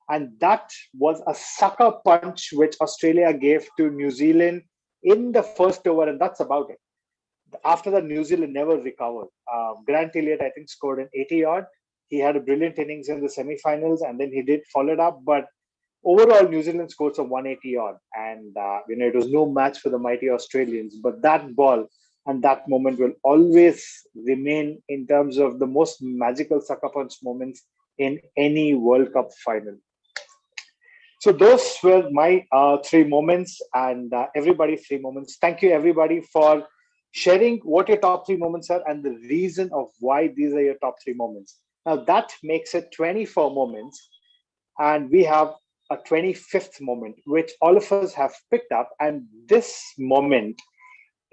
And that was a sucker punch which Australia gave to New Zealand in the first over, and that's about it. After that, New Zealand never recovered. Grant Elliott, I think, scored an 80-odd. He had a brilliant innings in the semi-finals, and then he did follow it up. But overall, New Zealand scored some 180-odd, and it was no match for the mighty Australians. But that ball and that moment will always remain in terms of the most magical sucker punch moments in any World Cup final. So those were my 3 moments, and everybody's 3 moments. Thank you, everybody, for sharing what your top 3 moments are and the reason of why these are your top 3 moments. Now that makes it 24 moments, and we have a 25th moment, which all of us have picked up. And this moment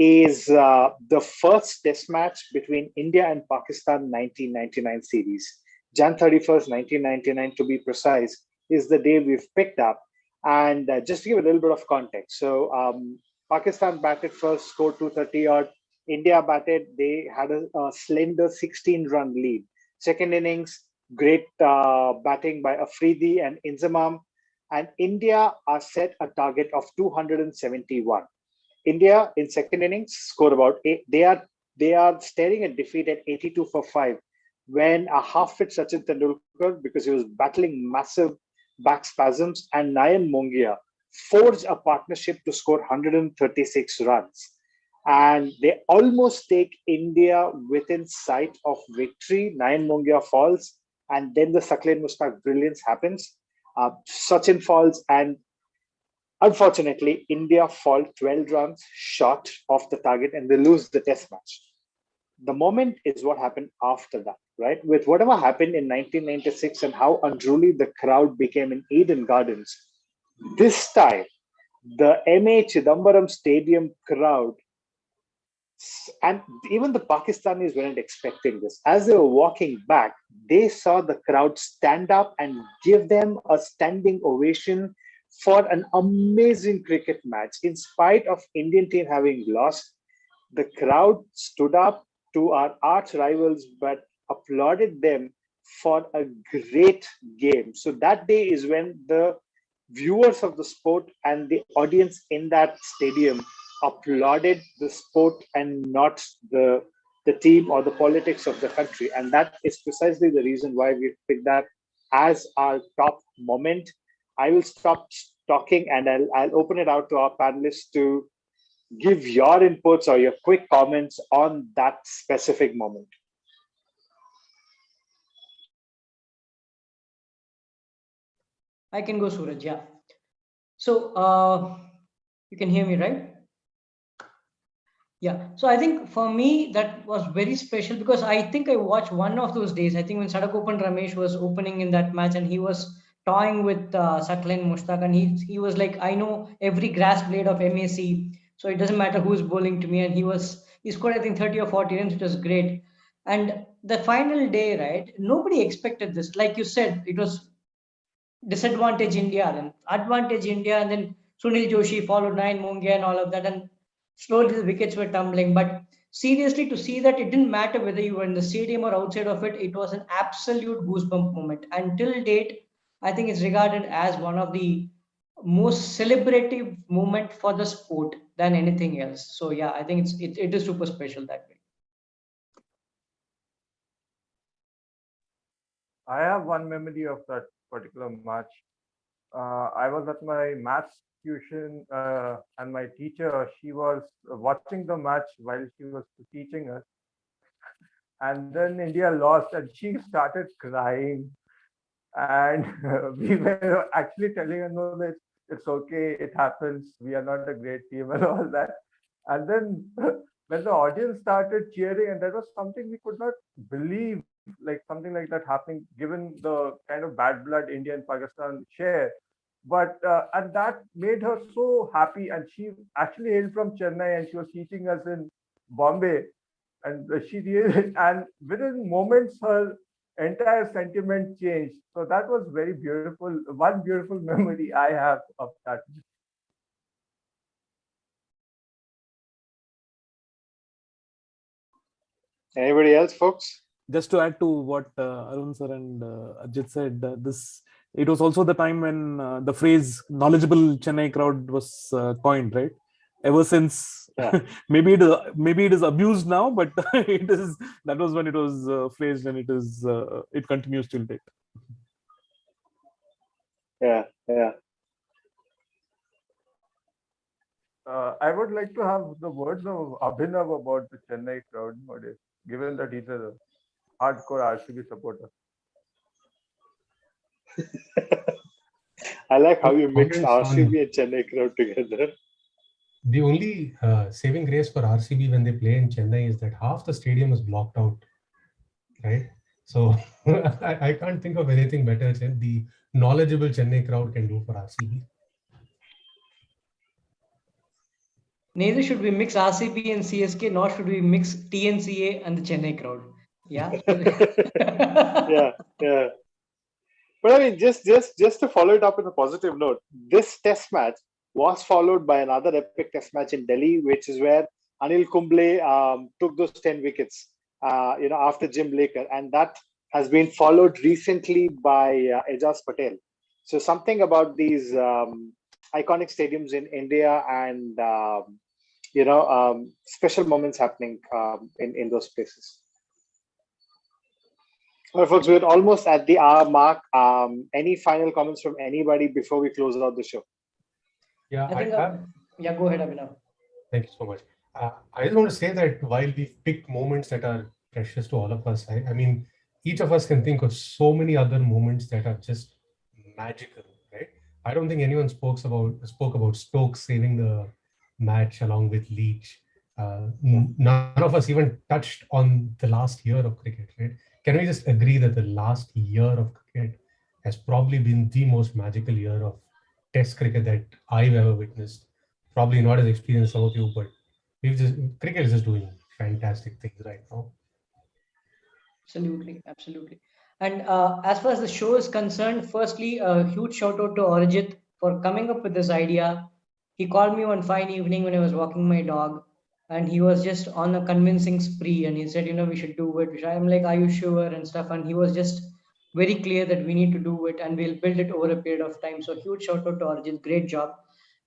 is the first test match between India and Pakistan 1999 series. Jan 31st, 1999 to be precise, is the day we've picked up. And just to give a little bit of context. So Pakistan batted first, scored 230 odd. India batted, they had a slender 16-run lead. Second innings, great batting by Afridi and Inzamam. And India are set a target of 271. India in second innings scored about 8. They are staring at defeat at 82 for 5 when a half-fit Sachin Tendulkar, because he was battling massive back spasms, and Nayan Mongia forged a partnership to score 136 runs. And they almost take India within sight of victory. Nayan Mongia falls, and then the Saklain Mushtaq brilliance happens. Sachin falls, and unfortunately, India fall 12 runs short of the target, and they lose the test match. the moment is what happened after that, right? With whatever happened in 1996 and how unruly the crowd became in Eden Gardens, this time the MA Chidambaram Stadium crowd, and even the Pakistanis weren't expecting this. As they were walking back, they saw the crowd stand up and give them a standing ovation for an amazing cricket match. In spite of Indian team having lost, the crowd stood up to our arch rivals, but applauded them for a great game. So that day is when the viewers of the sport and the audience in that stadium applauded the sport and not the team or the politics of the country. And that is precisely the reason why we picked that as our top moment. I will stop talking and I'll open it out to our panelists to give your inputs or your quick comments on that specific moment. I can go, Suraj. Yeah. So you can hear me, right? Yeah. So I think for me that was very special because I think I watched one of those days. I think when Sadakopan Ramesh was opening in that match and he was toying with Saklain Mushtaq, and he was like, I know every grass blade of MAC, so it doesn't matter who's bowling to me. And he scored I think 30 or 40 runs, which was great. And the final day, right? Nobody expected this. Like you said, it was disadvantage India, then advantage India, and then Sunil Joshi followed 9 Mungia and all of that, and slowly the wickets were tumbling. But seriously, to see that it didn't matter whether you were in the stadium or outside of it, it was an absolute goosebump moment. Until date, I think it's regarded as one of the most celebrative moment for the sport than anything else. So yeah, I think it is super special that way. I have one memory of that particular match. I was at my maths tuition and my teacher, she was watching the match while she was teaching us. And then India lost and she started crying. And we were actually telling her, no, that it's okay, it happens, we are not a great team and all that. And then when the audience started cheering, and that was something we could not believe, like something like that happening, given the kind of bad blood India and Pakistan share. But and that made her so happy. And she actually hailed from Chennai and she was teaching us in Bombay. And she really, and within moments, her entire sentiment changed. So that was very beautiful. One beautiful memory I have of that. Anybody else, folks? Just to add to what Arun sir and Ajit said, it was also the time when the phrase "knowledgeable Chennai crowd" was coined, right? Ever since, Yeah. maybe it is abused now, but that was when it was phrased, and it continues till date. Yeah. I would like to have the words of Abhinav about the Chennai crowd nowadays, given that he's a hardcore RCB supporter. I like how you mixed Comments on- RCB and Chennai crowd together. The only saving grace for RCB when they play in Chennai is that half the stadium is blocked out, right? So I can't think of anything better than the knowledgeable Chennai crowd can do for RCB. Neither should we mix RCB and CSK, nor should we mix TNCA and the Chennai crowd. Yeah. yeah. But I mean, just to follow it up in a positive note, this test match was followed by another epic test match in Delhi, which is where Anil Kumble took those 10 wickets, after Jim Laker, and that has been followed recently by Ejaz Patel. So something about these iconic stadiums in India and special moments happening in those places. Well, folks, we're almost at the hour mark. Any final comments from anybody before we close out the show? Yeah, I think, go ahead, Abhinav. Thank you so much. I just want to say that while we've picked moments that are precious to all of us, I mean, each of us can think of so many other moments that are just magical, right? I don't think anyone spoke about Stokes saving the match along with Leach. none of us even touched on the last year of cricket, right? Can we just agree that the last year of cricket has probably been the most magical year of Test cricket that I've ever witnessed? Probably not as experienced as some of you, but cricket is just doing fantastic things right now. Absolutely, absolutely. And as far as the show is concerned, firstly, a huge shout out to Arijit for coming up with this idea. He called me one fine evening when I was walking my dog, and he was just on a convincing spree. And he said, we should do it. I'm like, are you sure? And stuff. And he was just very clear that we need to do it and we'll build it over a period of time. So, huge shout out to Arijit. Great job.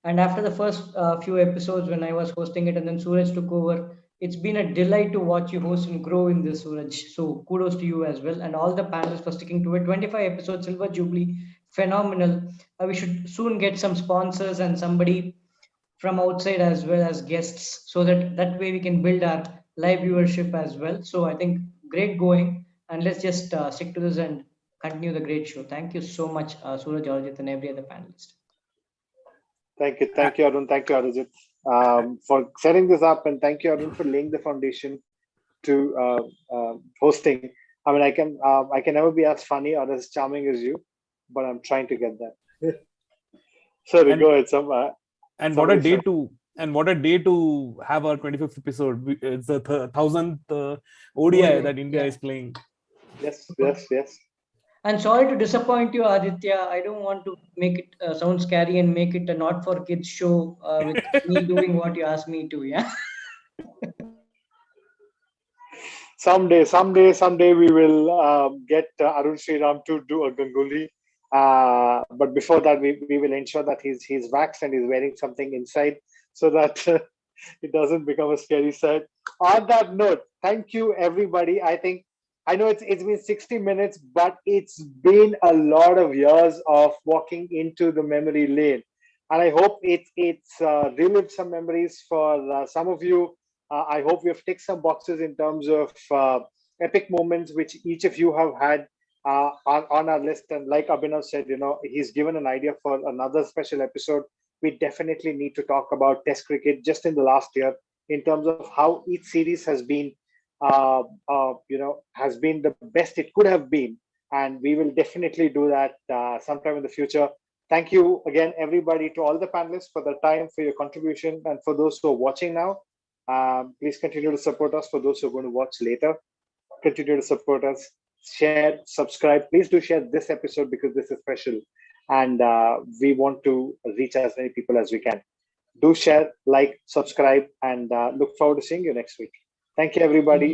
And after the first few episodes, when I was hosting it and then Suraj took over, it's been a delight to watch you host and grow in this, Suraj. So kudos to you as well, and all the panelists for sticking to it. 25 episodes, Silver Jubilee, phenomenal. We should soon get some sponsors and somebody from outside as well as guests, so that way we can build our live viewership as well. So I think great going, and let's just stick to this and continue the great show. Thank you so much, Suraj, Arjit, and every other panelist. Thank you, Arun. Thank you, Arujit, for setting this up, and thank you, Arun, for laying the foundation to hosting. I mean, I can never be as funny or as charming as you, but I'm trying to get that. Sorry, go ahead. And what a day to have our 25th episode. It's the 1000th ODI that India is playing. Yes. And sorry to disappoint you, Aditya. I don't want to make it sound scary and make it a not for kids show with me doing what you asked me to. Yeah. Someday we will get Arun Sridharam to do a Ganguly. But before that, we will ensure that he's vaxxed and he's wearing something inside so that it doesn't become a scary sight. On that note, thank you, everybody. I know it's been 60 minutes, but it's been a lot of years of walking into the memory lane. And I hope it's relived some memories for some of you. I hope we've ticked some boxes in terms of epic moments which each of you have had on our list. And like Abhinav said, he's given an idea for another special episode. We definitely need to talk about Test cricket just in the last year in terms of how each series has been has been the best it could have been, and we will definitely do that sometime in the future. Thank you again, everybody, to all the panelists for the time, for your contribution, and for those who are watching now. Please continue to support us. For those who are going to watch later, continue to support us. Share, subscribe. Please do share this episode because this is special, and we want to reach as many people as we can. Do share, like, subscribe, and look forward to seeing you next week. Thank you, everybody.